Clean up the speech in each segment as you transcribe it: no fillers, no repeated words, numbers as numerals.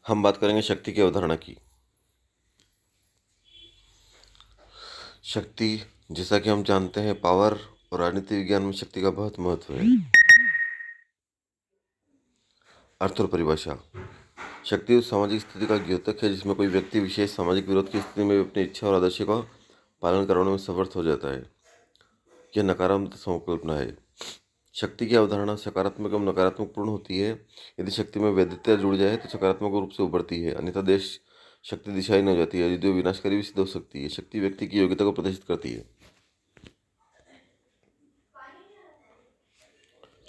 हम बात करेंगे शक्ति की अवधारणा की। शक्ति, जैसा कि हम जानते हैं, पावर और राजनीति विज्ञान में शक्ति का बहुत महत्व है। अर्थ और परिभाषा। शक्ति उस सामाजिक स्थिति का द्योतक है जिसमें कोई व्यक्ति विशेष सामाजिक विरोध की स्थिति में अपनी इच्छा और आदर्श का पालन करवाने में समर्थ हो जाता है। यह नकारात्मक संकल्पना है। शक्ति की अवधारणा सकारात्मक एवं नकारात्मक पूर्ण होती है। यदि शक्ति में वैधता जुड़ जाए तो सकारात्मक रूप से उभरती है, अन्यथा देश शक्ति दिशाहीन हो जाती है, यदि वो विनाशकारी भी सिद्ध हो सकती है। शक्ति व्यक्ति की योग्यता को प्रदर्शित करती है।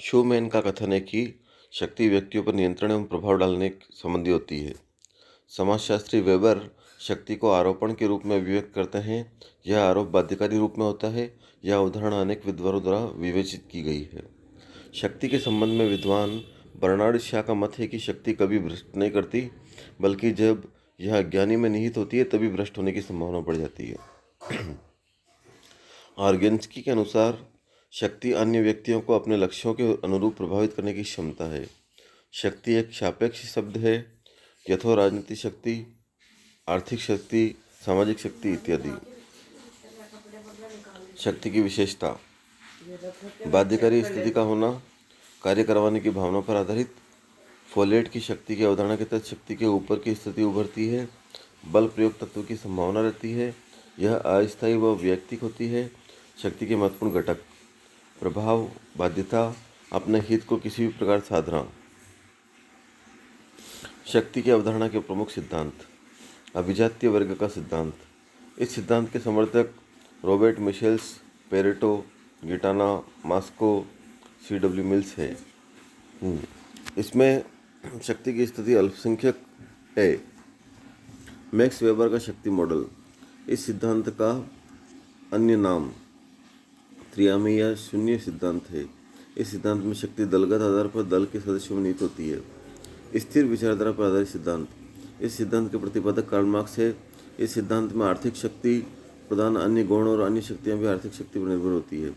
शोमैन का कथन है कि शक्ति व्यक्तियों पर नियंत्रण एवं प्रभाव डालने संबंधी होती है। समाजशास्त्री वेबर शक्ति को आरोपण के रूप में अभिव्यक्त करते हैं। यह आरोप बाध्यकारी रूप में होता है। यह अवधारणा अनेक विद्वानों द्वारा विवेचित की गई है। शक्ति के संबंध में विद्वान बर्नार्ड शॉ का मत है कि शक्ति कभी भ्रष्ट नहीं करती, बल्कि जब यह अज्ञानी में निहित होती है तभी भ्रष्ट होने की संभावना बढ़ जाती है। आर्गेन्स्की के अनुसार शक्ति अन्य व्यक्तियों को अपने लक्ष्यों के अनुरूप प्रभावित करने की क्षमता है। शक्ति एक सापेक्ष शब्द है। यथो राजनीतिक शक्ति, आर्थिक शक्ति, सामाजिक शक्ति इत्यादि। शक्ति की विशेषता: बाध्यकारी स्थिति का होना, कार्य करवाने की भावना पर आधारित। फोलेट की शक्ति की अवधारणा के तहत शक्ति के ऊपर की स्थिति उभरती है। बल प्रयोग तत्व की संभावना रहती है। यह अस्थायी व वैयक्तिक होती है। शक्ति के महत्वपूर्ण घटक: प्रभाव, बाध्यता, अपने हित को किसी भी प्रकार साधना। शक्ति की अवधारणा के प्रमुख सिद्धांत: अभिजात्य वर्ग का सिद्धांत। इस सिद्धांत के समर्थक Robert Michels, Pareto, Gaetano, Mosca, C.W. Mills है। इसमें शक्ति की स्थिति अल्पसंख्यक है। मैक्स वेबर का शक्ति मॉडल। इस सिद्धांत का अन्य नाम त्रिआयामी या शून्य सिद्धांत है। इस सिद्धांत में शक्ति दलगत आधार पर दल के सदस्यों में निहित होती है। स्थिर विचारधारा पर आधारित सिद्धांत। इस सिद्धांत के प्रतिपादक कार्ल मार्क्स है। इस सिद्धांत में आर्थिक शक्ति प्रदान अन्य गुण और अन्य शक्तियाँ भी आर्थिक शक्ति पर निर्भर होती है।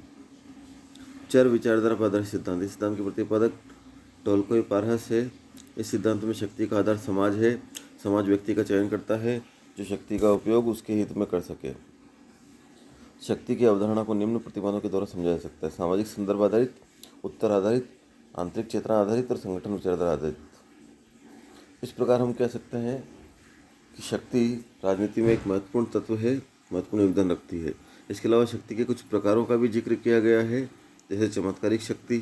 चर विचारधारा पर आधारित सिद्धांत। इस सिद्धांत के प्रतिपादक टोल्स्टॉय पारहस है। इस सिद्धांत में शक्ति का आधार समाज है। समाज व्यक्ति का चयन करता है जो शक्ति का उपयोग उसके हित में कर सके। शक्ति की अवधारणा को निम्न प्रतिपादकों के द्वारा समझा जा सकता है: सामाजिक संदर्भ आधारित, उत्तर आधारित, आंतरिक चेतना आधारित और संगठन विचारधारा आधारित। इस प्रकार हम कह सकते हैं कि शक्ति राजनीति में एक महत्वपूर्ण तत्व है, महत्वपूर्ण योगदान रखती है। इसके अलावा शक्ति के कुछ प्रकारों का भी जिक्र किया गया है, जैसे चमत्कारिक शक्ति,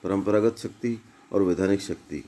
परंपरागत शक्ति और वैधानिक शक्ति।